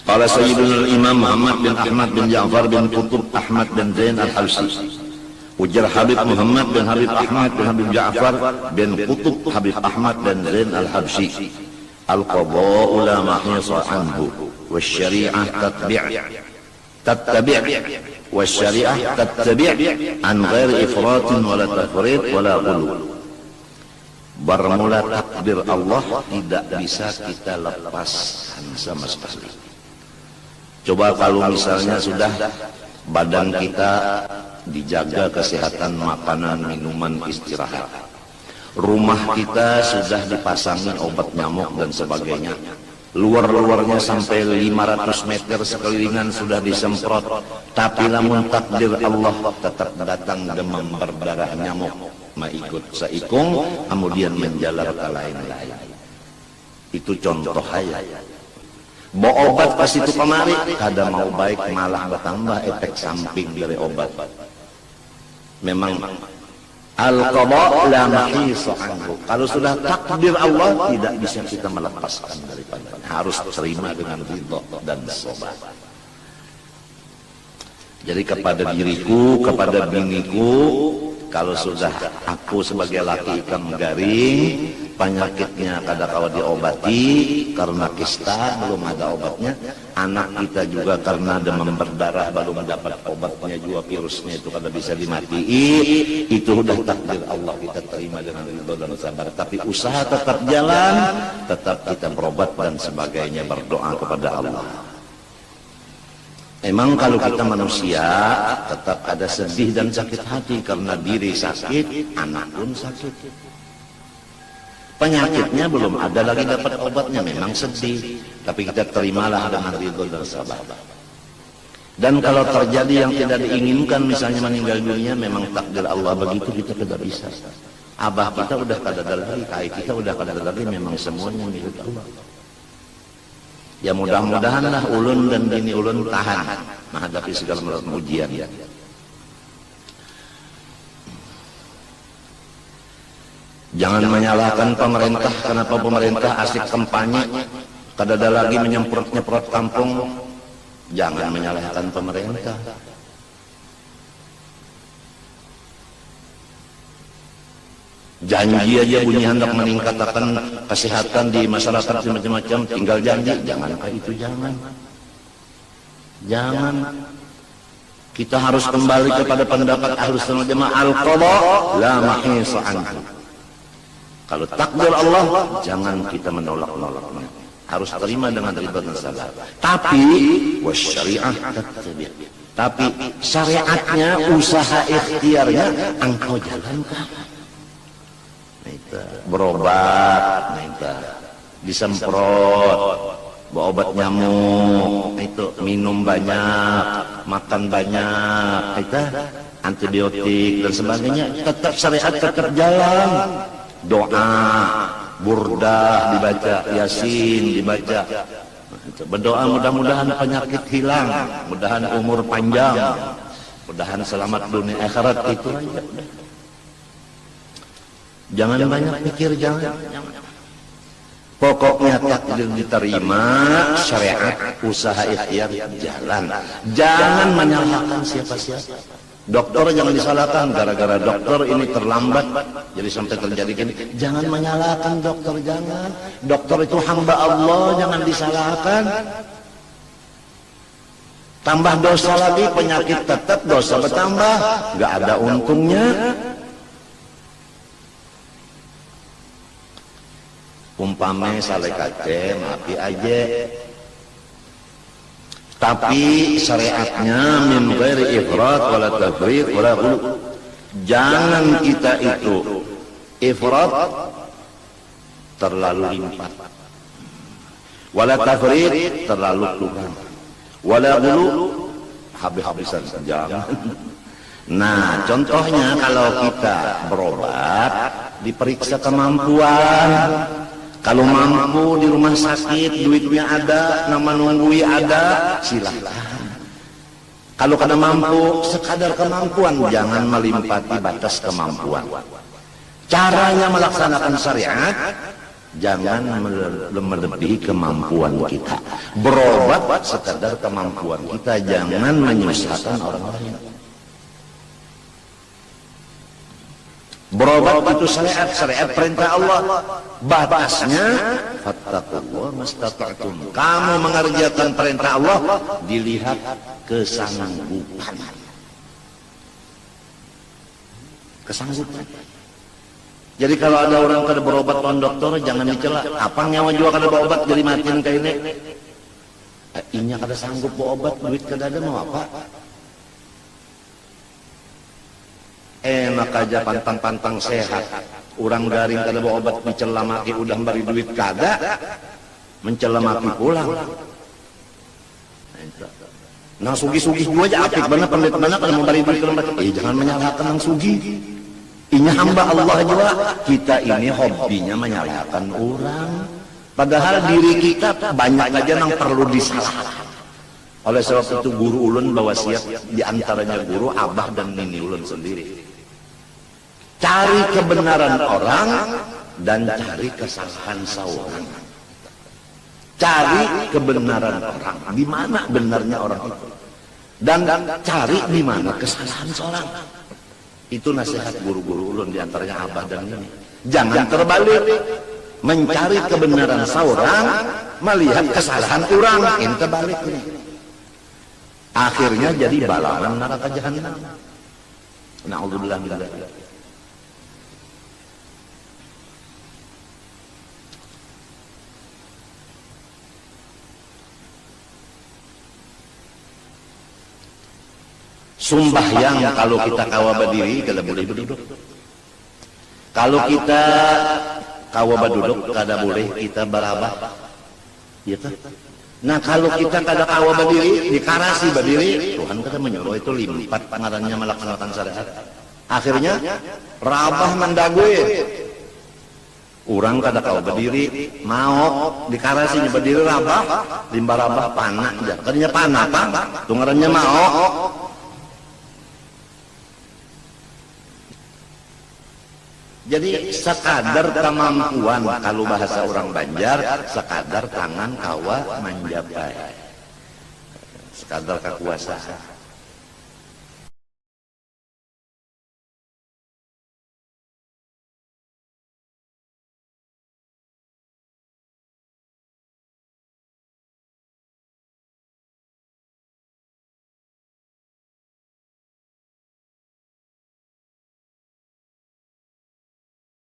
Qala Sayyidul Imam Muhammad bin Ahmad bin Ja'far bin Qutb Ahmad bin Zain al-Habsyi. Ujar Habib Muhammad bin Habib Ahmad bin Habib Ja'far bin Qutb Habib Ahmad bin Zain al-Habsyi. Al-qada'u la mahisa anhu wasyari'ah tattabi' wasyari'ah tattabi' an ghairi ifratin wala tafrid wala ghulu. Bermula takdir Allah tidak bisa kita lepaskan sama sekali. Coba kalau misalnya sudah badan kita dijaga kesehatan, makanan, minuman, istirahat, rumah kita sudah dipasangi obat nyamuk dan sebagainya, luar-luarnya sampai 500 meter sekelilingan sudah disemprot, tapi namun takdir Allah tetap datang demam berdarah nyamuk, maikut saikung, kemudian menjalar ke lain-lain. Itu contoh aja. Bawa obat pas itu kemari, kada mau baik malah bertambah efek samping dari obat. Memang al-qada la mahisa anhu. Kalau sudah takdir Allah tidak bisa kita melepaskan daripada, harus terima dengan ridha dan sabar. Jadi kepada diriku, kepada biniku, kalau sudah aku sebagai laki ikan garing, penyakitnya kadang-kala diobati karena kista belum ada obatnya, anak kita juga karena demam berdarah belum mendapat obatnya juga, virusnya itu kada bisa dimatiin, itu udah takdir Allah, kita terima dengan ridho dan sabar. Tapi usaha tetap jalan, tetap kita berobat dan sebagainya, berdoa kepada Allah. Emang kalau kita manusia tetap ada sedih dan sakit hati karena diri sakit, anak pun sakit. Penyakitnya belum ada lagi dapat obatnya, memang sedih, tapi kita terimalah dengan ridho dan sabar. Dan kalau terjadi yang tidak diinginkan, misalnya meninggal dunia, memang takdir Allah begitu, kita tidak bisa. Abah kita udah kada ada lagi, kai kita udah kada ada lagi, memang semuanya milik Allah. Ya mudah-mudahan lah ulun dan bini ulun tahan menghadapi segala macam ujian. Jangan menyalahkan pemerintah, kenapa pemerintah asik kampanye, kada ada lagi menyemprot-nyemprot kampung. Jangan menyalahkan pemerintah. Janji aja bunyi hendak meningkatkan kesehatan di masyarakat macam-macam, tinggal janji, jangankah itu jangan. Kita harus kembali kepada pendapat Ahlus Sunnah Jamaah, al-qada la mahisa anhu. Kalau takdir Allah, jangan kita menolak-nolaknya, harus terima dengan ridha dan sabar. Tapi wasyari'ah tattabi', tapi syariatnya, usaha ikhtiarnya engkau jalankan. Berobat, disemprot, obat nyamuk, itu minum banyak, makan banyak, itu antibiotik dan sebagainya, tetap syariat tetap jalan. Doa, burdah dibaca, yasin dibaca, berdoa mudah-mudahan penyakit hilang, mudahan umur panjang, mudahan selamat dunia akhirat, itu aja. Jangan banyak pikir, jangan. Pokoknya takdir diterima, syariat, usaha ikhtiar jalan. Jangan menyalahkan siapa-siapa. Dokter jangan disalahkan, gara-gara dokter ini terlambat jadi sampai terjadi gini. Jangan menyalahkan dokter, jangan. Dokter itu hamba Allah, jangan disalahkan. Tambah dosa lagi, penyakit tetap, dosa bertambah, nggak ada untungnya. Umpame sale kace maafi aja, tapi syariatnya min ghairi ifrat wala tafrid wala ghulu. Jangan kita itu ifrat, terlalu limpah, wala tafrid, terlalu kurang, wala ghulu, habis-habisan saja. Nah, contohnya kalau kita berobat, diperiksa kemampuan. Kalau mampu di rumah sakit, duitnya ada, nama nunggui ada, silahkan. Kalau kada mampu, sekadar kemampuan, jangan melimpati batas kemampuan. Caranya melaksanakan syariat, jangan melebihi kemampuan kita. Berobat sekadar kemampuan kita, jangan menyusahkan orang lain. Berobat itu syariat perintah Allah. Batasnya fattaqullah mastata'tum. Kamu mengerjakan perintah Allah dilihat kesanggupan. Kesanggupan. Jadi kalau ada orang kada berobat lawan dokter jangan dicela. Apa nyawa juga kada berobat jadi matiin kayak ini. Inya kada sanggup berobat, duit kada ada mau apa? Enak aja pantang-pantang sehat. Orang garing kada berobat mencela maki udah bari duit kada, mencela maki pulang. Nang sugi-sugi juga aja apik bener pendet bener kada mau bari duit kada. Jangan menyalahkan nang sugi. Inya hamba Allah juga. Kita ini hobinya menyalahkan orang. Padahal diri kita banyak aja yang perlu disalahkan. Oleh sebab itu guru ulun bawa siap, diantaranya guru abah dan nini ulun sendiri. Cari kebenaran orang dan cari kesalahan seorang. Cari kebenaran orang. Di mana benarnya orang itu? Dan cari di mana kesalahan seorang. Itu nasihat guru-guru ulun diantaranya abah dan nini. Jangan terbalik. Mencari kebenaran seorang, melihat kesalahan orang. Ini terbalik ini. Akhirnya jadi balapan neraka jahanam. Na'udzubillah min dzalik. Sumbahyang kalau kita kawa berdiri kada boleh berduduk. Kalau kita kawa berduduk kada boleh kita barabah. Ya toh? Nah kalau kita kada kawa berdiri, dikarasi berdiri, Tuhan kada menyuruh itu limpat ngarannya melaksanakan syariat. Akhirnya rabah mendagui. Orang kada kawa berdiri, mau dikarasinya berdiri rabah, limbah rabah panah aja. Kadanya panah apa? Tungarannya mau. Jadi sekadar kemampuan, kalau bahasa orang Banjar, sekadar tangan kawa menjabai, sekadar kekuasaan.